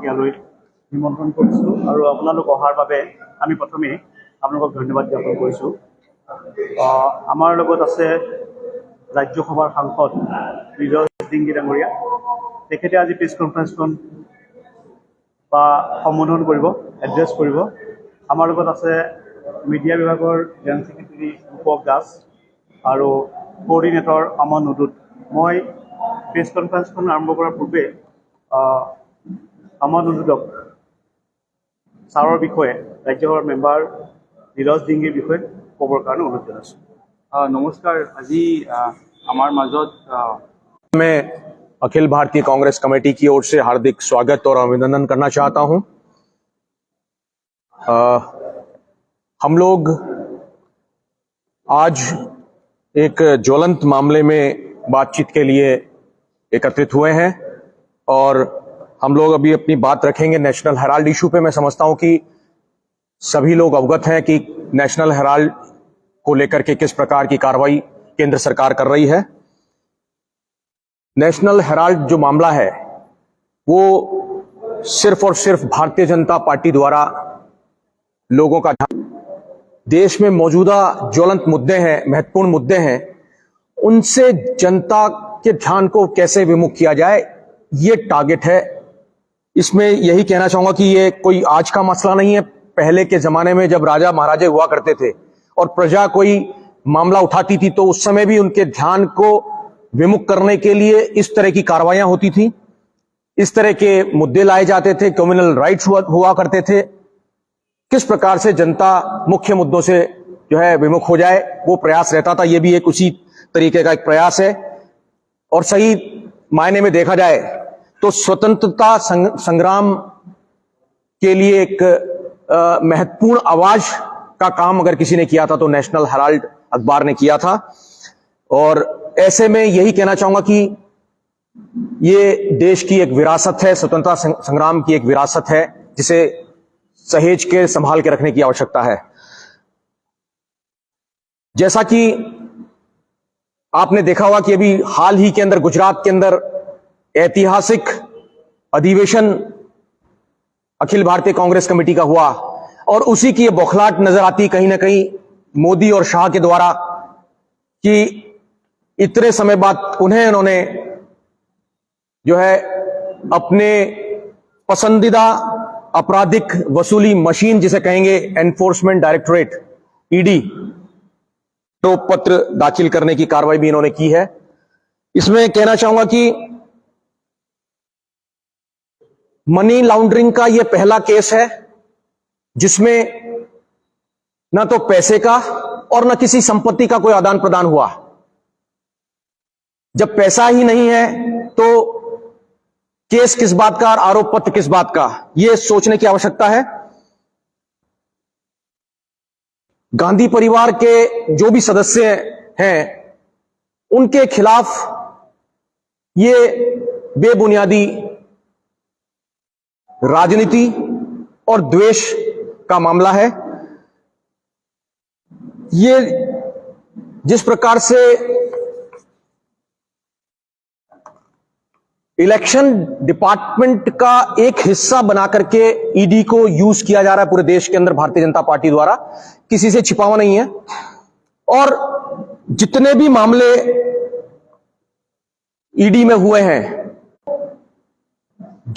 ইয়ালৈ নিমন্ত্ৰণ কৰিছোঁ আৰু আপোনালোক অহাৰ বাবে আমি প্ৰথমে আপোনালোকক ধন্যবাদ জ্ঞাপন কৰিছোঁ। আমাৰ লগত আছে ৰাজ্যসভাৰ সাংসদ নীৰজ ডিংগি ডাঙৰীয়া। তেখেতে আজি প্ৰেছ কনফাৰেন্সখন বা সম্বোধন কৰিব, এড্ৰেছ কৰিব। আমাৰ লগত আছে মিডিয়া বিভাগৰ জেনেৰেল ছেক্ৰেটাৰী ৰূপক দাস আৰু কোঅৰ্ডিনেটৰ আমন উদুত। মই প্ৰেছ কনফাৰেন্সখন আৰম্ভ কৰাৰ পূৰ্বে আমন উদুতক ছাৰৰ বিষয়ে, ৰাজ্যসভাৰ মেম্বাৰ নীৰজ ডিংগিৰ বিষয়ে ক'বৰ কাৰণে অনুৰোধ জনাইছোঁ। নমস্কাৰ। আজি আমাৰ মাজত मैं अखिल भारतीय कांग्रेस कमेटी की ओर से हार्दिक स्वागत और अभिनंदन करना चाहता हूं। हम लोग आज एक ज्वलंत मामले में बातचीत के लिए एकत्रित हुए हैं और हम लोग अभी अपनी बात रखेंगे नेशनल हेराल्ड इशू पे। मैं समझता हूं कि सभी लोग अवगत हैं कि नेशनल हेराल्ड को लेकर के किस प्रकार की कार्रवाई केंद्र सरकार कर रही है। नेशनल हेराल्ड जो मामला है वो सिर्फ और सिर्फ भारतीय जनता पार्टी द्वारा लोगों का देश में मौजूदा ज्वलंत मुद्दे हैं, महत्वपूर्ण मुद्दे हैं, उनसे जनता के ध्यान को कैसे विमुख किया जाए, ये टारगेट है। इसमें यही कहना चाहूंगा कि ये कोई आज का मसला नहीं है। पहले के जमाने में जब राजा महाराजे हुआ करते थे और प्रजा कोई मामला उठाती थी तो उस समय भी उनके ध्यान को विमुख करने के लिए इस तरह की कार्रवाइयां होती थी, इस तरह के मुद्दे लाए जाते थे, कम्युनल राइट्स हुआ करते थे। किस प्रकार से जनता मुख्य मुद्दों से जो है विमुख हो जाए, वो प्रयास रहता था। ये भी एक उसी तरीके का एक प्रयास है। और सही मायने में देखा जाए तो स्वतंत्रता संग्राम के लिए एक महत्वपूर्ण आवाज का काम अगर किसी ने किया था तो नेशनल हेराल्ड अखबार ने किया था। और ऐसे में यही कहना चाहूंगा कि ये देश की एक विरासत है, स्वतंत्रता संग्राम की एक विरासत है, जिसे सहेज के संभाल के रखने की आवश्यकता है। जैसा कि आपने देखा होगा कि अभी हाल ही के अंदर गुजरात के अंदर ऐतिहासिक अधिवेशन अखिल भारतीय कांग्रेस कमेटी का हुआ और उसी की ये बौखलाहट नजर आती कहीं ना कहीं मोदी और शाह के द्वारा कि इतने समय बाद उन्होंने जो है अपने पसंदीदा आपराधिक वसूली मशीन जिसे कहेंगे एनफोर्समेंट डायरेक्टोरेट ईडी तो पत्र दाखिल करने की कार्रवाई भी इन्होंने की है। इसमें कहना चाहूंगा कि मनी लॉन्ड्रिंग का यह पहला केस है जिसमें ना तो पैसे का और ना किसी संपत्ति का कोई आदान प्रदान हुआ। जब पैसा ही नहीं है तो केस किस बात का और आरोप पत्र किस बात का, यह सोचने की आवश्यकता है। गांधी परिवार के जो भी सदस्य हैं उनके खिलाफ ये बेबुनियादी राजनीति और द्वेष का मामला है। ये जिस प्रकार से इलेक्शन डिपार्टमेंट का एक हिस्सा बना करके ईडी को यूज किया जा रहा है पूरे देश के अंदर भारतीय जनता पार्टी द्वारा, किसी से छिपावा नहीं है। और जितने भी मामले ईडी में हुए हैं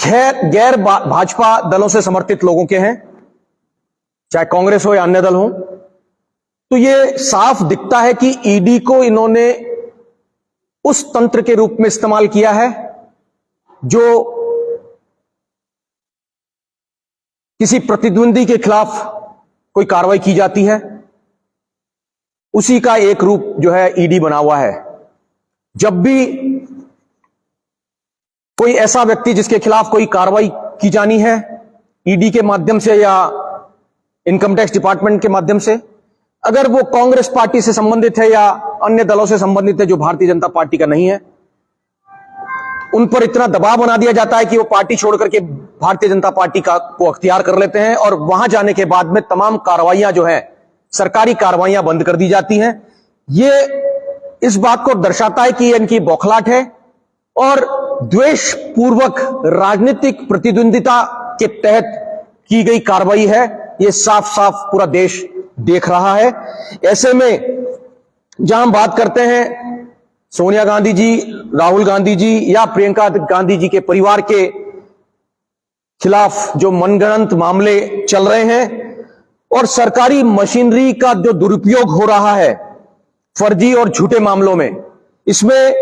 गैर भाजपा दलों से समर्थित लोगों के हैं, चाहे कांग्रेस हो या अन्य दल हो, तो ये साफ दिखता है कि ईडी को इन्होंने उस तंत्र के रूप में इस्तेमाल किया है जो किसी प्रतिद्वंदी के खिलाफ कोई कार्रवाई की जाती है, उसी का एक रूप जो है ईडी बना हुआ है। जब भी कोई ऐसा व्यक्ति जिसके खिलाफ कोई कार्रवाई की जानी है ईडी के माध्यम से या इनकम टैक्स डिपार्टमेंट के माध्यम से, अगर वो कांग्रेस पार्टी से संबंधित है या अन्य दलों से संबंधित है जो भारतीय जनता पार्टी का नहीं है, उन पर इतना दबाव बना दिया जाता है कि वो पार्टी छोड़ करके भारतीय जनता पार्टी को अख्तियार कर लेते हैं और वहां जाने के बाद में तमाम कार्रवाइयां जो है सरकारी कार्रवाइयां बंद कर दी जाती हैं। ये इस बात को दर्शाता है कि इनकी बौखलाहट है और द्वेष पूर्वक राजनीतिक प्रतिद्वंदिता के तहत की गई कार्रवाई है। ये साफ साफ पूरा देश देख रहा है। ऐसे में जहां हम बात करते हैं सोनिया गांधी जी, राहुल गांधी जी या प्रियंका गांधी जी के परिवार के खिलाफ जो मनगढ़ंत मामले चल रहे हैं और सरकारी मशीनरी का जो दुरुपयोग हो रहा है फर्जी और झूठे मामलों में, इसमें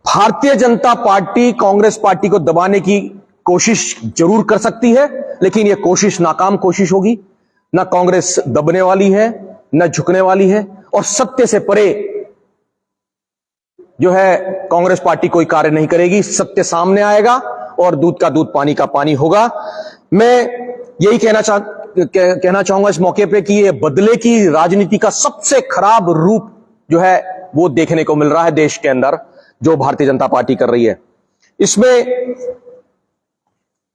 भारतीय जनता पार्टी कांग्रेस पार्टी को दबाने की कोशिश जरूर कर सकती है, लेकिन यह कोशिश नाकाम कोशिश होगी। ना कांग्रेस दबने वाली है, ना झुकने वाली है, और सत्य से परे जो है कांग्रेस पार्टी कोई कार्य नहीं करेगी। सत्य सामने आएगा और दूध का दूध, पानी का पानी होगा। मैं यही कहना चाहूंगा इस मौके पे कि ये बदले की राजनीति का सबसे खराब रूप जो है वो देखने को मिल रहा है देश के अंदर, जो भारतीय जनता पार्टी कर रही है। इसमें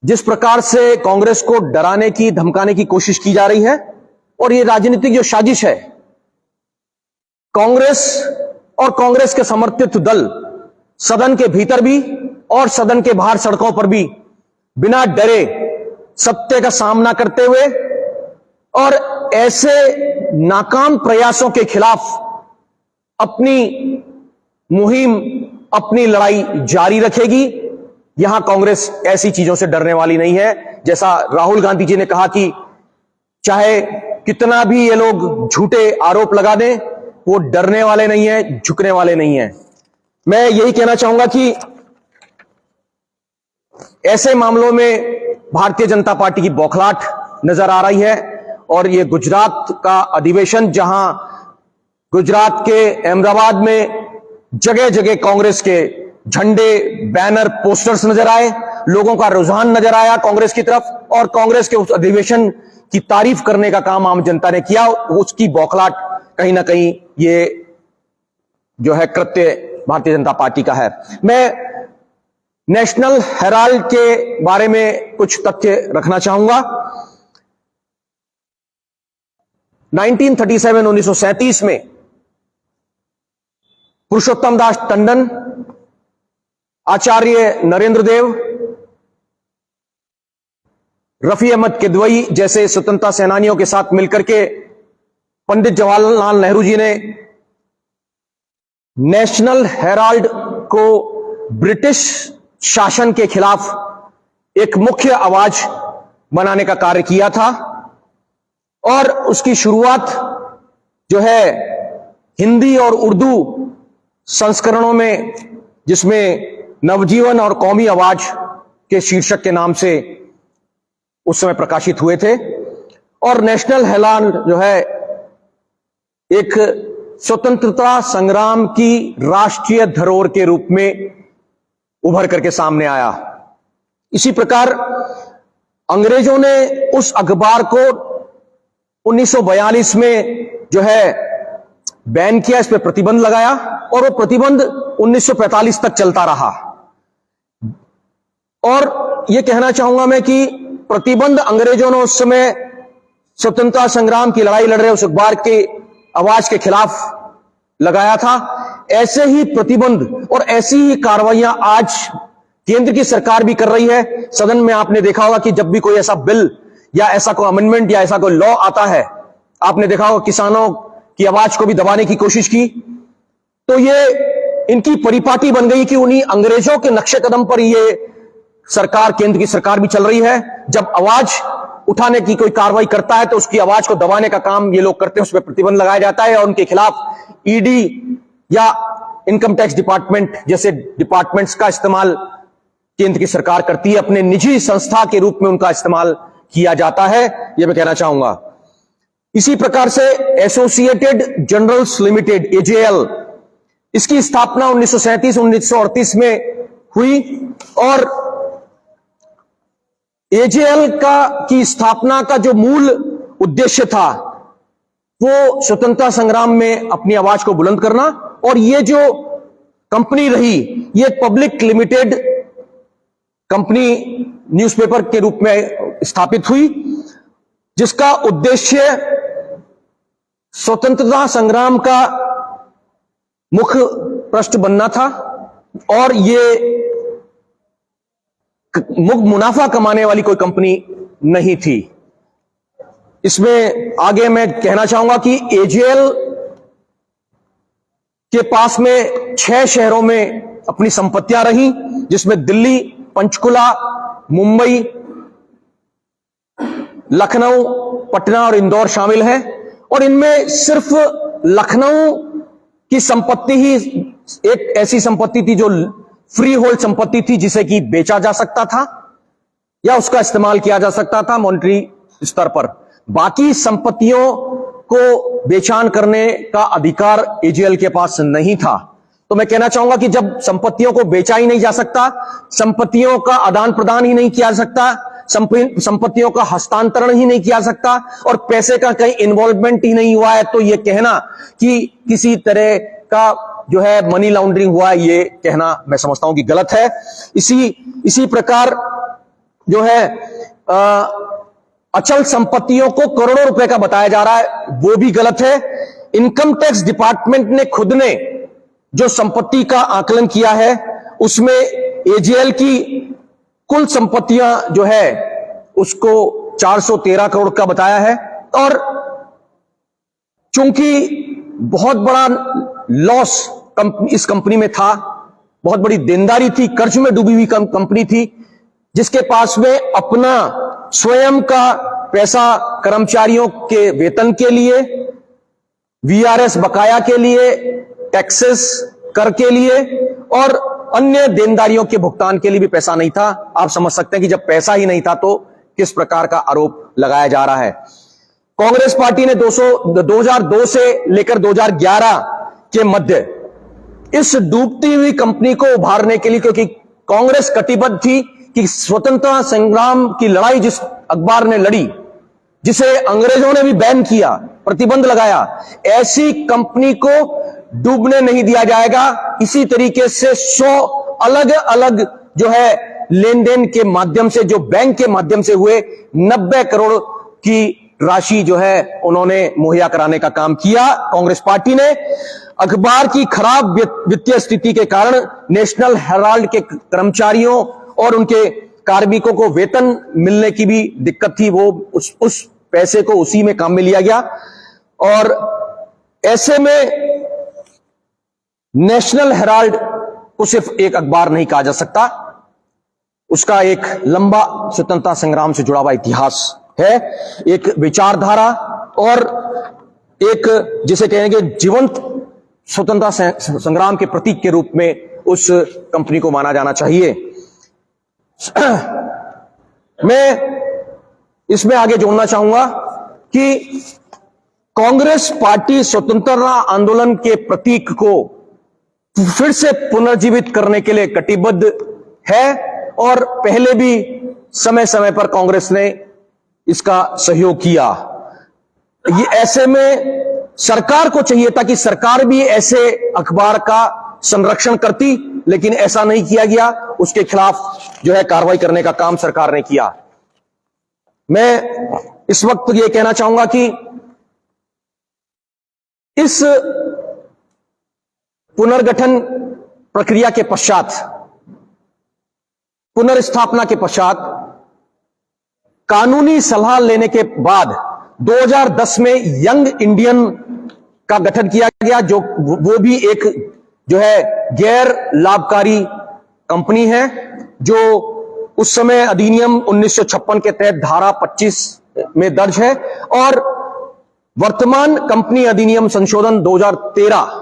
जिस प्रकार से कांग्रेस को डराने की, धमकाने की कोशिश की जा रही है, और ये राजनीतिक जो साजिश है, कांग्रेस और कांग्रेस के समर्थित दल सदन के भीतर भी और सदन के बाहर सड़कों पर भी बिना डरे सत्य का सामना करते हुए और ऐसे नाकाम प्रयासों के खिलाफ अपनी मुहिम, अपनी लड़ाई जारी रखेगी। यहां कांग्रेस ऐसी चीजों से डरने वाली नहीं है। जैसा राहुल गांधी जी ने कहा कि चाहे कितना भी ये लोग झूठे आरोप लगा दें, वो डरने वाले नहीं है, झुकने वाले नहीं है। मैं यही कहना चाहूंगा कि ऐसे मामलों में भारतीय जनता पार्टी की बौखलाहट नजर आ रही है। और ये गुजरात का अधिवेशन, जहां गुजरात के अहमदाबाद में जगह जगह कांग्रेस के झंडे, बैनर, पोस्टर्स नजर आए, लोगों का रुझान नजर आया कांग्रेस की तरफ, और कांग्रेस के उस अधिवेशन की तारीफ करने का काम आम जनता ने किया। उसकी बौखलाहट कहीं ना कहीं ये जो है कृत्य भारतीय जनता पार्टी का है। मैं नेशनल हेराल्ड के बारे में कुछ तथ्य रखना चाहूंगा। 1937 में पुरुषोत्तम दास टंडन, आचार्य नरेंद्र देव, रफी अहमद किदवई जैसे स्वतंत्रता सेनानियों के साथ मिलकर के पंडित जवाहरलाल नेहरू जी ने नेशनल हेराल्ड को ब्रिटिश शासन के खिलाफ एक मुख्य आवाज बनाने का कार्य किया था। और उसकी शुरुआत जो है हिंदी और उर्दू संस्करणों में, जिसमें नवजीवन और कौमी आवाज के शीर्षक के नाम से उस समय प्रकाशित हुए थे। और नेशनल हेराल्ड जो है एक स्वतंत्रता संग्राम की राष्ट्रीय धरोहर के रूप में उभर करके सामने आया। इसी प्रकार अंग्रेजों ने उस अखबार को 1942 में जो है बैन किया, इस पर प्रतिबंध लगाया, और वो प्रतिबंध 1945 तक चलता रहा। और ये कहना चाहूंगा मैं कि प्रतिबंध अंग्रेजों ने उस समय स्वतंत्रता संग्राम की लड़ाई लड़ रहे उस अखबार के आवाज के खिलाफ लगाया था। ऐसे ही प्रतिबंध और ऐसी ही कार्रवाइयां आज केंद्र की सरकार भी कर रही है। सदन में आपने देखा होगा कि जब भी कोई ऐसा बिल या ऐसा कोई अमेंडमेंट या ऐसा कोई लॉ आता है, आपने देखा होगा किसानों की आवाज को भी दबाने की कोशिश की। तो ये इनकी परिपाटी बन गई कि उन्हीं अंग्रेजों के नक्शे कदम पर ये सरकार, केंद्र की सरकार भी चल रही है। जब आवाज उठाने की कोई कार्रवाई करता है तो उसकी आवाज को दबाने का काम ये लोग करते हैं, उस पर प्रतिबंध लगाया जाता है और उनके खिलाफ ईडी या इनकम टैक्स डिपार्टमेंट जैसे डिपार्टमेंट्स का इस्तेमाल केंद्र की सरकार करती है। अपने निजी संस्था के रूप में उनका इस्तेमाल किया जाता है, यह मैं कहना चाहूंगा। इसी प्रकार से एसोसिएटेड जर्नल्स लिमिटेड, एजेएल, इसकी स्थापना 1937-1938 में हुई। और एजेएल की स्थापना का जो मूल उद्देश्य था वो स्वतंत्रता संग्राम में अपनी आवाज को बुलंद करना। और ये जो कंपनी रही, ये पब्लिक लिमिटेड कंपनी न्यूज़पेपर के रूप में स्थापित हुई, जिसका उद्देश्य स्वतंत्रता संग्राम का मुख्य पृष्ठ बनना था। और ये मुनाफा कमाने वाली कोई कंपनी नहीं थी। इसमें आगे मैं कहना चाहूंगा कि एजेएल के पास में 6 शहरों में अपनी संपत्तियां रही, जिसमें दिल्ली, पंचकुला, मुंबई, लखनऊ, पटना और इंदौर शामिल है। और इनमें सिर्फ लखनऊ की संपत्ति ही एक ऐसी संपत्ति थी जो फ्री होल्ड संपत्ति थी, जिसे कि बेचा जा सकता था या उसका इस्तेमाल किया जा सकता था मॉनेटरी स्तर पर। बाकी संपत्तियों को बेचान करने का अधिकार एजेएल के पास नहीं था। तो मैं कहना चाहूंगा कि जब संपत्तियों को बेचा ही नहीं जा सकता, संपत्तियों का आदान प्रदान ही नहीं किया जा सकता, संपत्तियों का हस्तांतरण ही नहीं किया सकता और पैसे का कहीं इन्वॉल्वमेंट ही नहीं हुआ है, तो यह कहना कि किसी तरह का जो है मनी लॉन्ड्रिंग हुआ है, ये कहना मैं समझता हूं कि गलत है। इसी प्रकार जो है अचल संपत्तियों को करोड़ों रुपए का बताया जा रहा है, वो भी गलत है। इनकम टैक्स डिपार्टमेंट ने खुद ने जो संपत्ति का आकलन किया है, उसमें एजेएल की कुल संपत्तियां जो है उसको 413 करोड़ का बताया है। और चूंकि बहुत बड़ा लॉस इस कंपनी में था, बहुत बड़ी देनदारी थी, कर्ज में डूबी हुई कंपनी थी, जिसके पास में अपना स्वयं का पैसा कर्मचारियों के वेतन के लिए, वीआरएस बकाया के लिए, टैक्सेस कर के लिए और अन्य देनदारियों के भुगतान के लिए भी पैसा नहीं था। आप समझ सकते हैं कि जब पैसा ही नहीं था तो किस प्रकार का आरोप लगाया जा रहा है। कांग्रेस पार्टी ने 2002 से लेकर 2011 के मध्य इस डूबती हुई कंपनी को उभारने के लिए, क्योंकि कांग्रेस कटिबद्ध थी कि स्वतंत्रता संग्राम की लड़ाई जिस अखबार ने लड़ी, जिसे अंग्रेजों ने भी बैन किया, प्रतिबंध लगाया, ऐसी कंपनी को डूबने नहीं दिया जाएगा। इसी तरीके से 100 अलग अलग जो है लेन देन के माध्यम से, जो बैंक के माध्यम से हुए, 90 करोड़ की राशि जो है उन्होंने मुहैया कराने का काम किया कांग्रेस पार्टी ने। अखबार की खराब वित्तीय स्थिति के कारण नेशनल हेराल्ड के कर्मचारियों और उनके कार्मिकों को वेतन मिलने की भी दिक्कत थी, वो उस पैसे को उसी में काम में लिया गया। और ऐसे में नेशनल हेराल्ड को सिर्फ एक अखबार नहीं कहा जा सकता, उसका एक लंबा स्वतंत्रता संग्राम से जुड़ा हुआ इतिहास है, एक विचारधारा और एक जिसे कहेंगे जीवंत स्वतंत्रता संग्राम के प्रतीक के रूप में उस कंपनी को माना जाना चाहिए। मैं इसमें आगे जोड़ना चाहूंगा कि कांग्रेस पार्टी स्वतंत्रता आंदोलन के प्रतीक को फिर से पुनर्जीवित करने के लिए कटिबद्ध है और पहले भी समय समय पर कांग्रेस ने इसका सहयोग किया। ये ऐसे में सरकार को चाहिए था कि सरकार भी ऐसे अखबार का संरक्षण करती, लेकिन ऐसा नहीं किया गया। उसके खिलाफ जो है कार्रवाई करने का काम सरकार ने किया। मैं इस वक्त ये कहना चाहूंगा कि इस पुनर्गठन प्रक्रिया के पश्चात, पुनर्स्थापना के पश्चात, कानूनी सलाह लेने के बाद 2010 में यंग इंडियन का गठन किया गया, जो वो भी एक जो है गैर लाभकारी कंपनी है, जो उस समय अधिनियम 1956 के तहत धारा 25 में दर्ज है और वर्तमान कंपनी अधिनियम संशोधन 2013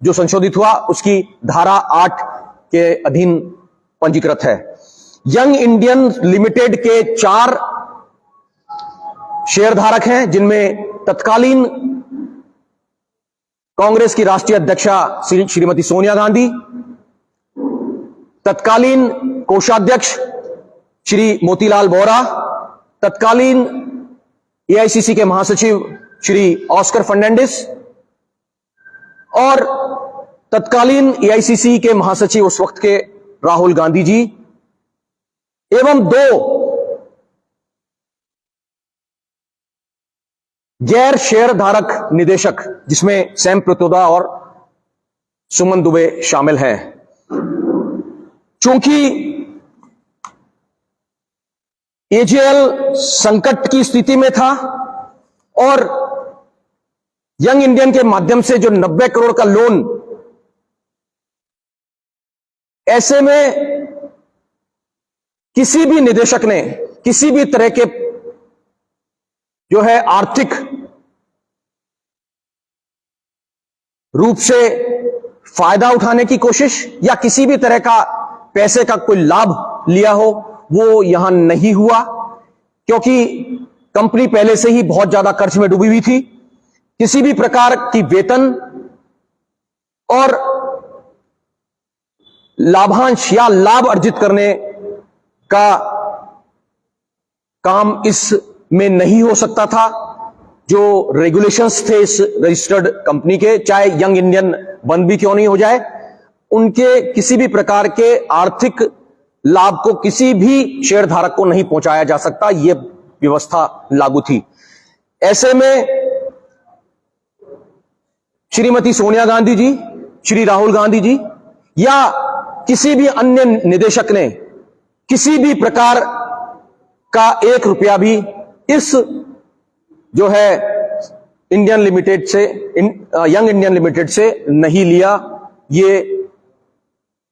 जो संशोधित हुआ उसकी धारा 8 के अधीन पंजीकृत है। यंग इंडियन लिमिटेड के 4 शेयरधारक हैं, जिनमें तत्कालीन कांग्रेस की राष्ट्रीय अध्यक्षा श्रीमती सोनिया गांधी, तत्कालीन कोषाध्यक्ष श्री मोतीलाल वोरा, तत्कालीन एआईसीसी के महासचिव श्री ऑस्कर फर्नांडिस और तत्कालीन एआईसीसी के महासचिव उस वक्त के राहुल गांधी जी, एवं 2 गैर शेयरधारक निदेशक जिसमें सैम पित्रोदा और सुमन दुबे शामिल हैं। चूंकि एजेएल संकट की स्थिति में था और यंग इंडियन के माध्यम से जो 90 करोड़ का लोन, ऐसे में किसी भी निदेशक ने किसी भी तरह के जो है आर्थिक रूप से फायदा उठाने की कोशिश या किसी भी तरह का पैसे का कोई लाभ लिया हो, वो यहां नहीं हुआ, क्योंकि कंपनी पहले से ही बहुत ज्यादा कर्ज में डूबी हुई थी। किसी भी प्रकार की वेतन और लाभांश या लाभ अर्जित करने का काम इसमें नहीं हो सकता था। जो रेगुलेशंस थे इस रजिस्टर्ड कंपनी के, चाहे यंग इंडियन बंद भी क्यों नहीं हो जाए, उनके किसी भी प्रकार के आर्थिक लाभ को किसी भी शेयर धारक को नहीं पहुंचाया जा सकता, यह व्यवस्था लागू थी। ऐसे में श्रीमती सोनिया गांधी जी, श्री राहुल गांधी जी या किसी भी अन्य निदेशक ने किसी भी प्रकार का 1 रुपया भी इस जो है इंडियन लिमिटेड से, यंग इंडियन लिमिटेड से नहीं लिया, ये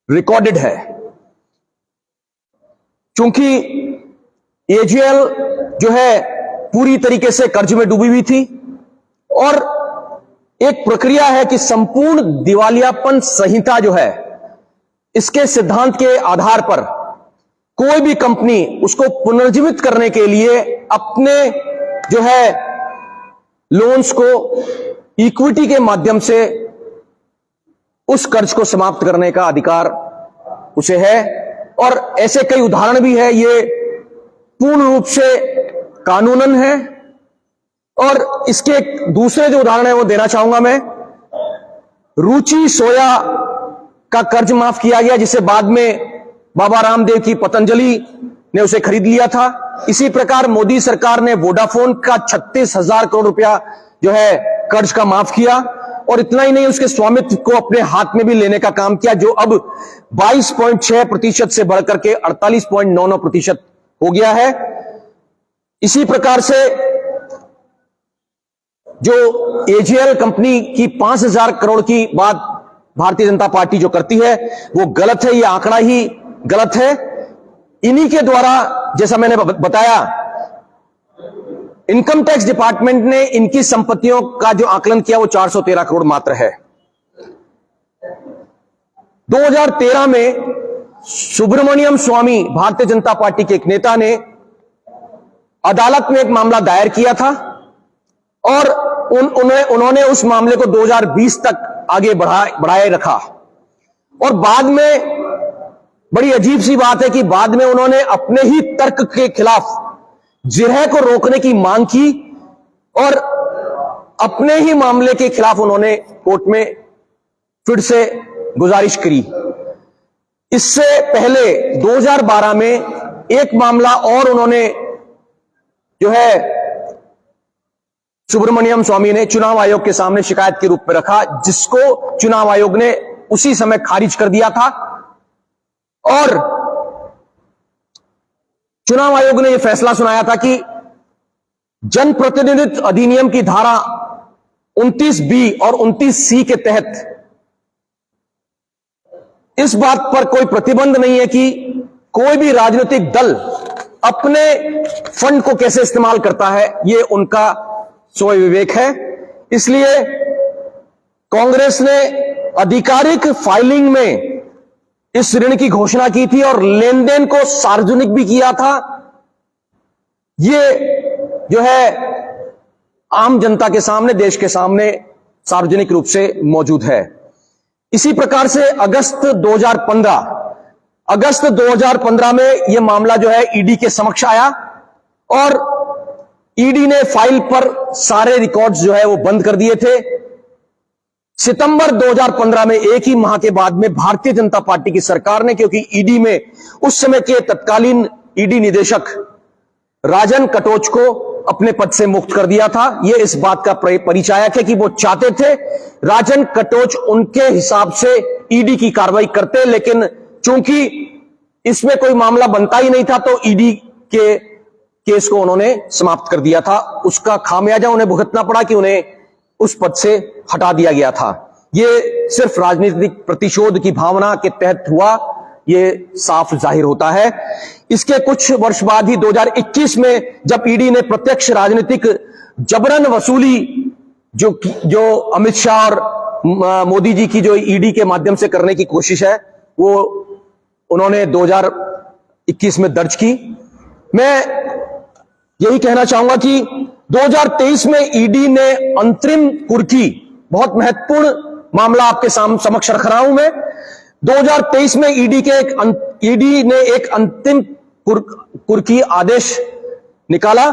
रिकॉर्डेड है। चूंकि एजेएल जो है पूरी तरीके से कर्ज में डूबी हुई थी और एक प्रक्रिया है कि संपूर्ण दिवालियापन संहिता जो है, इसके सिद्धांत के आधार पर कोई भी कंपनी उसको पुनर्जीवित करने के लिए अपने जो है लोन्स को इक्विटी के माध्यम से उस कर्ज को समाप्त करने का अधिकार उसे है। और ऐसे कई उदाहरण भी है, ये पूर्ण रूप से कानूनन है। और इसके दूसरे जो उदाहरण है वो देना चाहूंगा मैं। रुचि सोया का कर्ज माफ किया गया, जिसे बाद में बाबा रामदेव की पतंजलि ने उसे खरीद लिया था। इसी प्रकार मोदी सरकार ने वोडाफोन का 36,000 करोड़ रुपया जो है कर्ज का माफ किया, और इतना ही नहीं, उसके स्वामित्व को अपने हाथ में भी लेने का काम किया, जो अब 22.6% से बढ़कर के 48.99% हो गया है। इसी प्रकार से जो एजेएल कंपनी की 5,000 करोड़ की बात भारतीय जनता पार्टी जो करती है वो गलत है, ये आंकड़ा ही गलत है। इन्हीं के द्वारा, जैसा मैंने बताया, इनकम टैक्स डिपार्टमेंट ने इनकी संपत्तियों का जो आकलन किया वो 413 करोड़ मात्र है। 2013 में सुब्रमण्यम स्वामी, भारतीय जनता पार्टी के एक नेता, ने अदालत में एक मामला दायर किया था और उन्होंने उस मामले को 2020 तक आगे बढ़ाए रखा। और बाद में बड़ी अजीब सी बात है कि बाद में उन्होंने अपने ही तर्क के खिलाफ जिरह को रोकने की मांग की और अपने ही मामले के खिलाफ उन्होंने कोर्ट में फिर से गुजारिश करी। इससे पहले 2012 में एक मामला और उन्होंने जो है सुब्रमण्यम स्वामी ने चुनाव आयोग के सामने शिकायत के रूप में रखा, जिसको चुनाव आयोग ने उसी समय खारिज कर दिया था। और चुनाव आयोग ने यह फैसला सुनाया था कि जनप्रतिनिधित्व अधिनियम की धारा 29B और 29C के तहत इस बात पर कोई प्रतिबंध नहीं है कि कोई भी राजनीतिक दल अपने फंड को कैसे इस्तेमाल करता है, यह उनका स्वयं विवेक है। इसलिए कांग्रेस ने आधिकारिक फाइलिंग में इस ऋण की घोषणा की थी और लेन देन को सार्वजनिक भी किया था। ये जो है आम जनता के सामने, देश के सामने सार्वजनिक रूप से मौजूद है। इसी प्रकार से अगस्त 2015 में यह मामला जो है ईडी के समक्ष आया और ईडी ने फाइल पर सारे रिकॉर्ड्स जो है वो बंद कर दिए थे। सितंबर 2015 में, एक ही माह के बाद में, भारतीय जनता पार्टी की सरकार ने, क्योंकि ईडी में उस समय के तत्कालीन ईडी निदेशक राजन कटोच को अपने पद से मुक्त कर दिया था। यह इस बात का परिचायक है कि वो चाहते थे राजन कटोच उनके हिसाब से ईडी की कार्रवाई करते, लेकिन चूंकि इसमें कोई मामला बनता ही नहीं था तो ईडी के केस को उन्होंने समाप्त कर दिया था। उसका खामियाजा उन्हें भुगतना पड़ा कि उन्हें उस पद से हटा दिया गया था। ये सिर्फ राजनीतिक प्रतिशोध की भावना के तहत हुआ, ये साफ जाहिर होता है। इसके कुछ वर्ष बाद ही 2021 में जब ईडी ने प्रत्यक्ष राजनीतिक जबरन वसूली जो अमित शाह और मोदी जी की जो ईडी के माध्यम से करने की कोशिश है, वो उन्होंने 2021 में दर्ज की। मैं यही कहना चाहूंगा कि 2023 में ईडी ने अंतरिम कुर्की, बहुत महत्वपूर्ण मामला आपके समक्ष रख रहा हूं मैं, 2023 में ईडी ने एक अंतिम कुर्की आदेश निकाला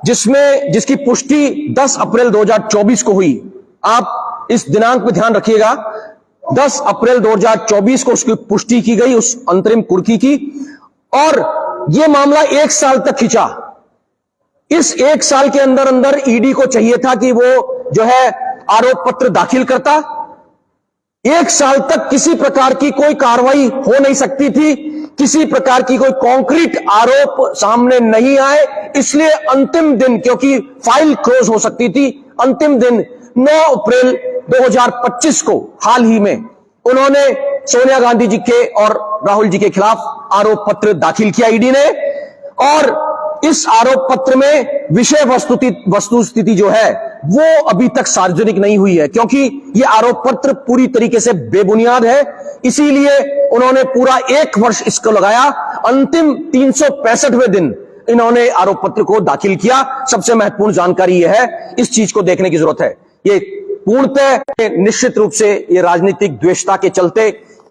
जिसकी पुष्टि 10 अप्रैल 2024 को हुई। आप इस दिनांक पर ध्यान रखिएगा, 10 अप्रैल 2024 को उसकी पुष्टि की गई उस अंतरिम कुर्की की, और यह मामला 1 साल तक खिंचा। इस 1 साल के अंदर अंदर ईडी को चाहिए था कि वो जो है आरोप पत्र दाखिल करता। 1 साल तक किसी प्रकार की कोई कार्रवाई हो नहीं सकती थी, किसी प्रकार की कोई कॉन्क्रीट आरोप सामने नहीं आए, इसलिए अंतिम दिन, क्योंकि फाइल क्लोज हो सकती थी, अंतिम दिन 9 अप्रैल 2025 को हाल ही में उन्होंने सोनिया गांधी जी के और राहुल जी के खिलाफ आरोप पत्र दाखिल किया ईडी ने। और इस आरोप पत्र में विषय वस्तुस्थिति जो है वो अभी तक सार्वजनिक नहीं हुई है, क्योंकि यह आरोप पत्र पूरी तरीके से बेबुनियाद है। इसीलिए उन्होंने पूरा 1 वर्ष इसको लगाया। अंतिम 365वें दिन इन्होंने आरोप पत्र को दाखिल किया। सबसे महत्वपूर्ण जानकारी यह है, इस चीज को देखने की जरूरत है। ये पूर्णतः निश्चित रूप से ये राजनीतिक द्वेषता के चलते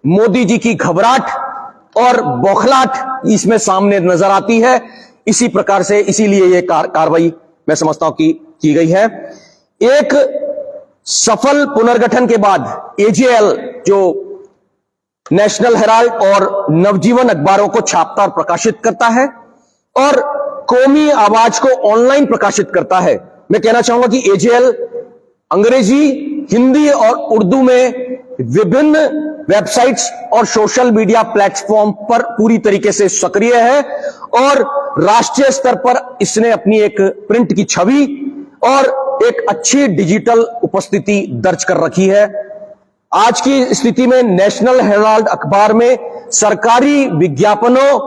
मोदी जी की घबराहट और बौखलाहट इसमें सामने नजर आती है। इसी प्रकार से, इसीलिए ये कार्रवाई मैं समझता हूं कि की गई है। एक सफल पुनर्गठन के बाद एजेएल, जो नेशनल हेराल्ड और नवजीवन अखबारों को छापता और प्रकाशित करता है और कौमी आवाज को ऑनलाइन प्रकाशित करता है, मैं कहना चाहूंगा कि एजेएल अंग्रेजी, हिंदी और उर्दू में विभिन्न वेबसाइट्स और सोशल मीडिया प्लेटफॉर्म पर पूरी तरीके से सक्रिय है और राष्ट्रीय स्तर पर इसने अपनी एक प्रिंट की छवि और एक अच्छी डिजिटल उपस्थिति दर्ज कर रखी है। आज की स्थिति में नेशनल हेराल्ड अखबार में सरकारी विज्ञापनों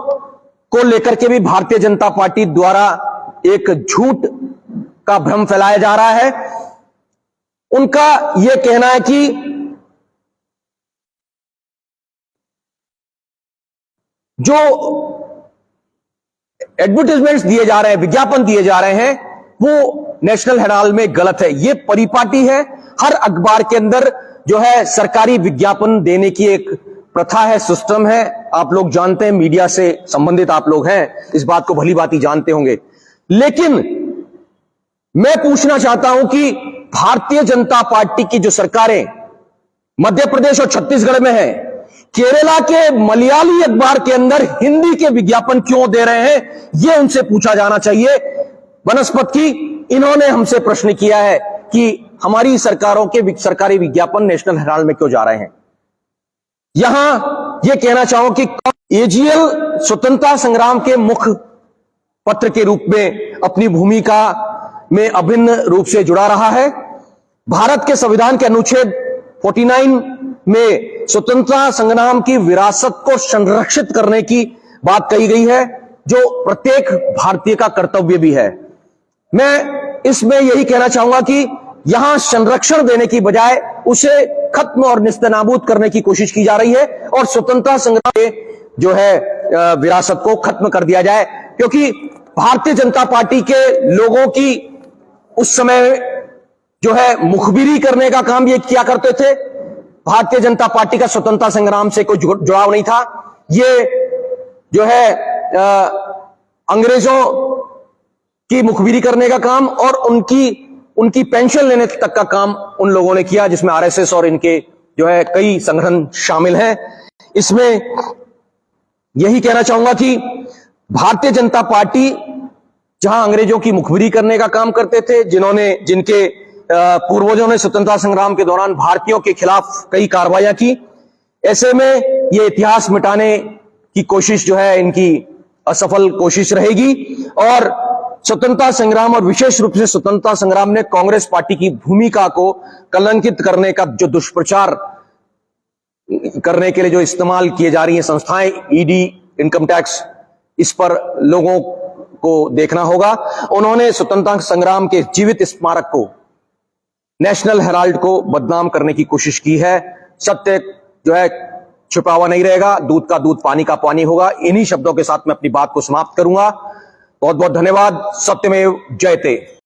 को लेकर के भी भारतीय जनता पार्टी द्वारा एक झूठ का भ्रम फैलाया जा रहा है। उनका यह कहना है कि जो एडवर्टाइजमेंट्स दिए जा रहे हैं, विज्ञापन दिए जा रहे हैं, वो नेशनल हेराल्ड में गलत है। ये परिपाटी है। हर अखबार के अंदर जो है सरकारी विज्ञापन देने की एक प्रथा है, सिस्टम है। आप लोग जानते हैं, मीडिया से संबंधित आप लोग हैं, इस बात को भली भांति जानते होंगे। लेकिन मैं पूछना चाहता हूं कि भारतीय जनता पार्टी की जो सरकारें मध्य प्रदेश और छत्तीसगढ़ में है, केरला के मलयाली अखबार के अंदर हिंदी के विज्ञापन क्यों दे रहे हैं, यह उनसे पूछा जाना चाहिए। वनस्पत की इन्होंने हमसे प्रश्न किया है कि हमारी सरकारों के सरकारी विज्ञापन नेशनल हेराल्ड में क्यों जा रहे हैं। यहां यह कहना चाहूं कि एजीएल स्वतंत्रता संग्राम के मुख्य पत्र के रूप में अपनी भूमिका में अभिन्न रूप से जुड़ा रहा है। भारत के संविधान के अनुच्छेद 49 में स्वतंत्रता संग्राम की विरासत को संरक्षित करने की बात कही गई है, जो प्रत्येक भारतीय का कर्तव्य भी है। मैं इसमें यही कहना चाहूंगा कि यहां संरक्षण देने की बजाय उसे खत्म और निस्तनाबूद करने की कोशिश की जा रही है और स्वतंत्रता संग्राम के जो है विरासत को खत्म कर दिया जाए, क्योंकि भारतीय जनता पार्टी के लोगों की उस समय जो है मुखबिरी करने का काम ये किया करते थे। भारतीय जनता पार्टी का स्वतंत्रता संग्राम से कोई जुड़ाव नहीं था। ये जो है अंग्रेजों की मुखबिरी करने का काम और उनकी पेंशन लेने तक का काम उन लोगों ने किया, जिसमें आरएसएस और इनके जो है कई संगठन शामिल हैं। इसमें यही कहना चाहूंगा कि भारतीय जनता पार्टी जहां अंग्रेजों की मुखबिरी करने का काम करते थे, जिनके पूर्वजों ने स्वतंत्रता संग्राम के दौरान भारतीयों के खिलाफ कई कार्रवाइयां की, ऐसे में ये इतिहास मिटाने की कोशिश जो है इनकी असफल कोशिश रहेगी और स्वतंत्रता संग्राम और विशेष रूप से स्वतंत्रता संग्राम ने कांग्रेस पार्टी की भूमिका को कलंकित करने का जो दुष्प्रचार करने के लिए जो इस्तेमाल किए जा रही हैं संस्थाएं, ईडी, इनकम टैक्स, इस पर लोगों को देखना होगा। उन्होंने स्वतंत्रता संग्राम के जीवित स्मारक को, नेशनल हेराल्ड को बदनाम करने की कोशिश की है। सत्य जो है छुपा हुआ नहीं रहेगा, दूध का दूध पानी का पानी होगा। इन्हीं शब्दों के साथ मैं अपनी बात को समाप्त करूंगा। बहुत बहुत धन्यवाद। सत्यमेव जयते।